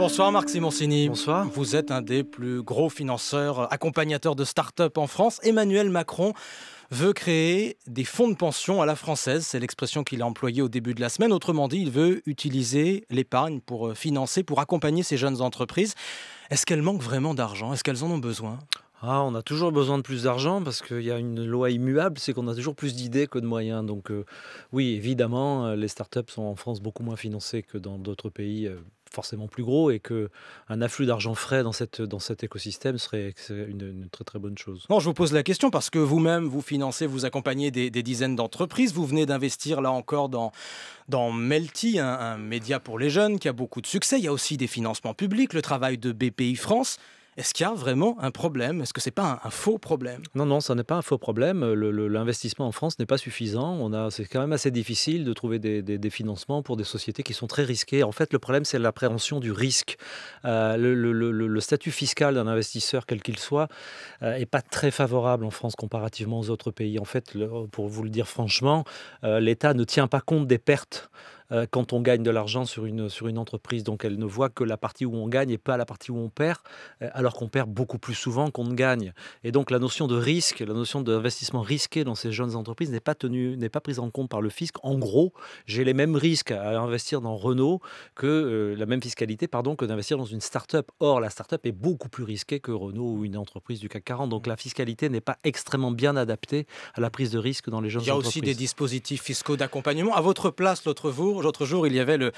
Bonsoir Marc Simoncini. Bonsoir. Vous êtes un des plus gros financeurs, accompagnateurs de start-up en France. Emmanuel Macron veut créer des fonds de pension à la française. C'est l'expression qu'il a employée au début de la semaine. Autrement dit, il veut utiliser l'épargne pour financer, pour accompagner ces jeunes entreprises. Est-ce qu'elles manquent vraiment d'argent? Est-ce qu'elles en ont besoin? On a toujours besoin de plus d'argent parce qu'il y a une loi immuable, c'est qu'on a toujours plus d'idées que de moyens. Donc oui, évidemment, les startups sont en France beaucoup moins financées que dans d'autres pays forcément plus gros et qu'un afflux d'argent frais dans cet écosystème serait une très très bonne chose. Non, je vous pose la question parce que vous-même, vous financez, vous accompagnez des dizaines d'entreprises. Vous venez d'investir là encore dans Melty, un média pour les jeunes qui a beaucoup de succès. Il y a aussi des financements publics, le travail de BPI France. Est-ce qu'il y a vraiment un problème? Est-ce que ce n'est pas un faux problème? Non, ça n'est pas un faux problème. L'investissement en France n'est pas suffisant. C'est quand même assez difficile de trouver des financements pour des sociétés qui sont très risquées. En fait, le problème, c'est l'appréhension du risque. Le statut fiscal d'un investisseur, quel qu'il soit, n'est pas très favorable en France comparativement aux autres pays. En fait, pour vous le dire franchement, l'État ne tient pas compte des pertes quand on gagne de l'argent sur une entreprise. Donc, elle ne voit que la partie où on gagne et pas la partie où on perd, alors qu'on perd beaucoup plus souvent qu'on ne gagne. Et donc, la notion de risque, la notion d'investissement risqué dans ces jeunes entreprises n'est pas prise en compte par le fisc. En gros, j'ai les mêmes risques à investir dans Renault que la même fiscalité, que d'investir dans une start-up. Or, la start-up est beaucoup plus risquée que Renault ou une entreprise du CAC 40. Donc, la fiscalité n'est pas extrêmement bien adaptée à la prise de risque dans les jeunes entreprises. Il y a aussi des dispositifs fiscaux d'accompagnement. À votre place, l'autre jour, il y avait le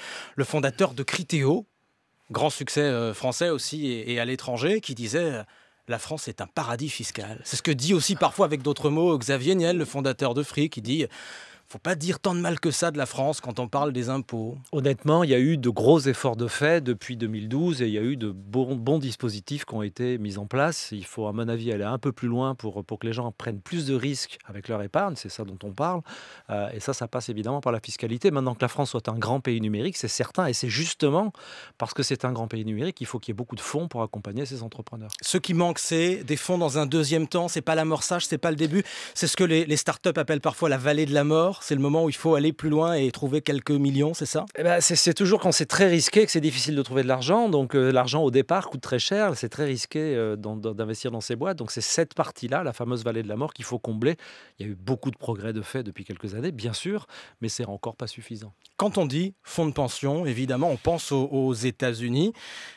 fondateur de Criteo, grand succès français aussi et à l'étranger, qui disait la France est un paradis fiscal. C'est ce que dit aussi parfois avec d'autres mots Xavier Niel, le fondateur de Free, qui dit faut pas dire tant de mal que ça de la France quand on parle des impôts. Honnêtement, il y a eu de gros efforts de fait depuis 2012 et il y a eu de bons dispositifs qui ont été mis en place. Il faut, à mon avis, aller un peu plus loin pour que les gens prennent plus de risques avec leur épargne. C'est ça dont on parle. Et ça passe évidemment par la fiscalité. Maintenant que la France soit un grand pays numérique, c'est certain. Et c'est justement parce que c'est un grand pays numérique qu'il faut qu'il y ait beaucoup de fonds pour accompagner ces entrepreneurs. Ce qui manque, c'est des fonds dans un deuxième temps. C'est pas l'amorçage, c'est pas le début. C'est ce que les startups appellent parfois la vallée de la mort. C'est le moment où il faut aller plus loin et trouver quelques millions, c'est ça? C'est toujours quand c'est très risqué que c'est difficile de trouver de l'argent. Donc l'argent au départ coûte très cher. C'est très risqué d'investir dans ces boîtes. Donc c'est cette partie-là, la fameuse vallée de la mort, qu'il faut combler. Il y a eu beaucoup de progrès de fait depuis quelques années, bien sûr, mais c'est encore pas suffisant. Quand on dit fonds de pension, évidemment, on pense aux États-Unis.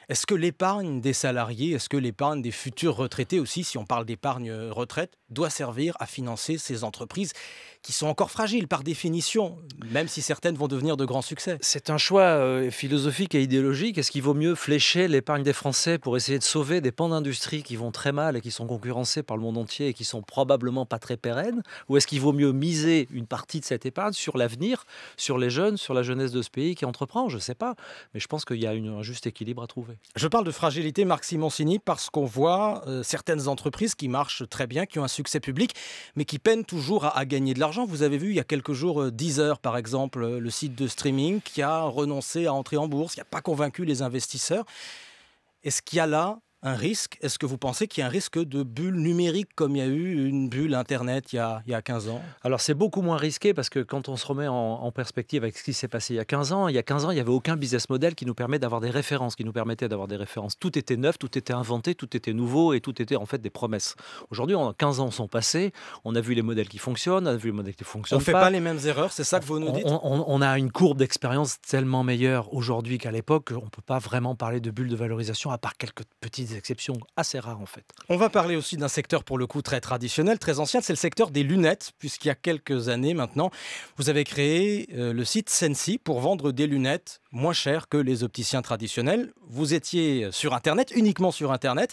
Est-ce que l'épargne des salariés, est-ce que l'épargne des futurs retraités aussi, si on parle d'épargne retraite, doit servir à financer ces entreprises qui sont encore fragiles par définition, même si certaines vont devenir de grands succès? C'est un choix philosophique et idéologique. Est-ce qu'il vaut mieux flécher l'épargne des Français pour essayer de sauver des pans d'industrie qui vont très mal et qui sont concurrencés par le monde entier et qui sont probablement pas très pérennes? Ou est-ce qu'il vaut mieux miser une partie de cette épargne sur l'avenir, sur les jeunes, sur la jeunesse de ce pays qui entreprend? Je ne sais pas, mais je pense qu'il y a un juste équilibre à trouver. Je parle de fragilité, Marc Simoncini, parce qu'on voit certaines entreprises qui marchent très bien, qui ont un succès public, mais qui peinent toujours à gagner de l'argent. Vous avez vu il y a quelques jours Deezer, par exemple, le site de streaming, qui a renoncé à entrer en bourse, qui n'a pas convaincu les investisseurs. Est-ce qu'il y a là un risque? Est-ce que vous pensez qu'il y a un risque de bulle numérique comme il y a eu une bulle Internet il y a 15 ans? Alors c'est beaucoup moins risqué parce que quand on se remet en perspective avec ce qui s'est passé il y a 15 ans, il n'y avait aucun business model qui nous permettait d'avoir des références, Tout était neuf, tout était inventé, tout était nouveau et tout était en fait des promesses. Aujourd'hui, 15 ans sont passés, on a vu les modèles qui fonctionnent, on a vu les modèles qui ne fonctionnent pas. On ne fait pas les mêmes erreurs, c'est ça que vous nous dites? On a une courbe d'expérience tellement meilleure aujourd'hui qu'à l'époque, on ne peut pas vraiment parler de bulle de valorisation à part quelques petites exceptions assez rares en fait. On va parler aussi d'un secteur pour le coup très traditionnel, très ancien, c'est le secteur des lunettes, puisqu'il y a quelques années maintenant, vous avez créé le site Sensi pour vendre des lunettes moins chères que les opticiens traditionnels. Vous étiez sur Internet, uniquement sur Internet,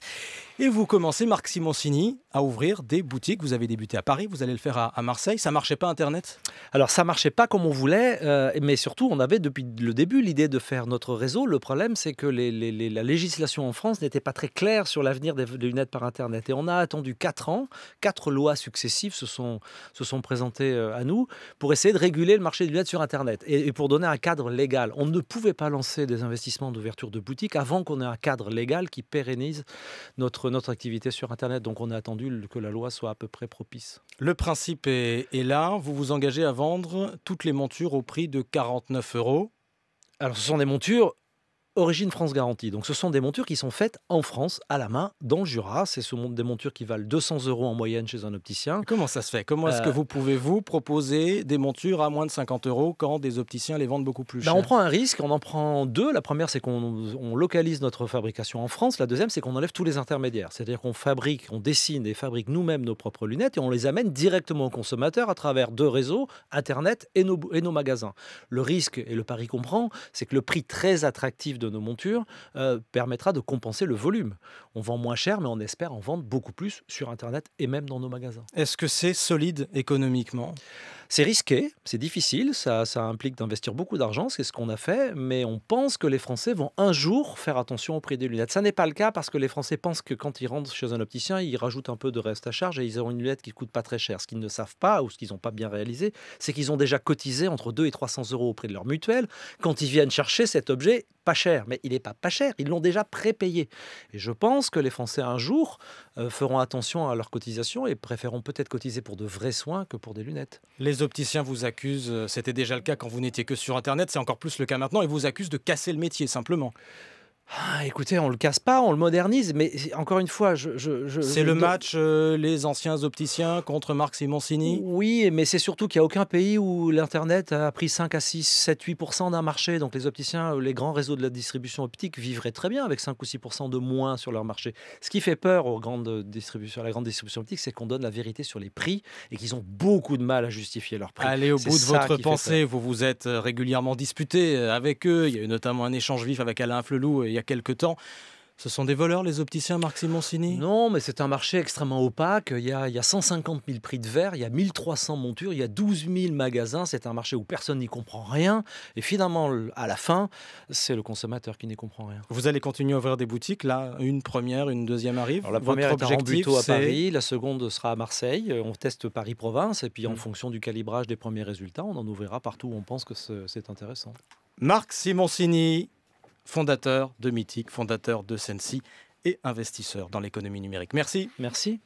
et vous commencez, Marc Simoncini, à ouvrir des boutiques. Vous avez débuté à Paris, vous allez le faire à Marseille. Ça ne marchait pas Internet? Alors ça ne marchait pas comme on voulait, mais surtout on avait depuis le début l'idée de faire notre réseau. Le problème c'est que la législation en France n'était pas très claire sur l'avenir des lunettes par Internet. Et on a attendu 4 ans, 4 lois successives se sont présentées à nous pour essayer de réguler le marché des lunettes sur Internet et pour donner un cadre légal. On ne pouvait pas lancer des investissements d'ouverture de boutiques avant qu'on ait un cadre légal qui pérennise notre activité sur Internet. Donc on a attendu que la loi soit à peu près propice. Le principe est là, vous vous engagez à vendre toutes les montures au prix de 49 €. Alors ce sont des montures Origine France Garantie. Donc ce sont des montures qui sont faites en France, à la main, dans le Jura. C'est des montures qui valent 200 € en moyenne chez un opticien. Comment ça se fait? Comment est-ce que Euh, vous pouvez vous proposer des montures à moins de 50 € quand des opticiens les vendent beaucoup plus cher? On prend un risque, on en prend deux. La première, c'est qu'on localise notre fabrication en France. La deuxième, c'est qu'on enlève tous les intermédiaires. C'est-à-dire qu'on fabrique, on dessine et fabrique nous-mêmes nos propres lunettes et on les amène directement au consommateur à travers deux réseaux, Internet et nos magasins. Le risque et le pari qu'on prend, c'est que le prix très attractif de nos montures permettra de compenser le volume. On vend moins cher, mais on espère en vendre beaucoup plus sur Internet et même dans nos magasins. Est-ce que c'est solide économiquement? C'est risqué, c'est difficile, ça implique d'investir beaucoup d'argent, c'est ce qu'on a fait, mais on pense que les Français vont un jour faire attention au prix des lunettes. Ça n'est pas le cas parce que les Français pensent que quand ils rentrent chez un opticien, ils rajoutent un peu de reste à charge et ils auront une lunette qui ne coûte pas très cher. Ce qu'ils ne savent pas ou ce qu'ils n'ont pas bien réalisé, c'est qu'ils ont déjà cotisé entre 200 et 300 € auprès de leur mutuelle quand ils viennent chercher cet objet pas cher. Mais il n'est pas cher, ils l'ont déjà prépayé. Et je pense que les Français un jour feront attention à leur cotisation et préféreront peut-être cotiser pour de vrais soins que pour des lunettes. Les opticiens vous accusent, c'était déjà le cas quand vous n'étiez que sur Internet, c'est encore plus le cas maintenant, ils vous accusent de casser le métier simplement. Écoutez, on le casse pas, on le modernise, mais encore une fois, C'est le match les anciens opticiens contre Marc Simoncini? Oui, mais c'est surtout qu'il n'y a aucun pays où l'Internet a pris 5 à 6, 7, 8% d'un marché. Donc les opticiens, les grands réseaux de la distribution optique vivraient très bien avec 5 ou 6% de moins sur leur marché. Ce qui fait peur aux grandes distributions, à la grande distribution optique, c'est qu'on donne la vérité sur les prix et qu'ils ont beaucoup de mal à justifier leurs prix. Allez au C'est bout de ça votre qui fait pensée, vous vous êtes régulièrement disputé avec eux, il y a eu notamment un échange vif avec Alain Flelou il y a quelques temps. Ce sont des voleurs, les opticiens, Marc Simoncini? Non, mais c'est un marché extrêmement opaque. Il y a 150 000 prix de verre, il y a 1300 montures, il y a 12 000 magasins. C'est un marché où personne n'y comprend rien. Et finalement, à la fin, c'est le consommateur qui n'y comprend rien. Vous allez continuer à ouvrir des boutiques, là, une première, une deuxième arrive. Alors, la Votre première est à objectif, Rambuteau à c'est Paris, la seconde sera à Marseille. On teste Paris-Province et puis en Mm. fonction du calibrage des premiers résultats, on en ouvrira partout où on pense que c'est intéressant. Marc Simoncini, fondateur de Mythique, fondateur de Sensi et investisseur dans l'économie numérique. Merci. Merci.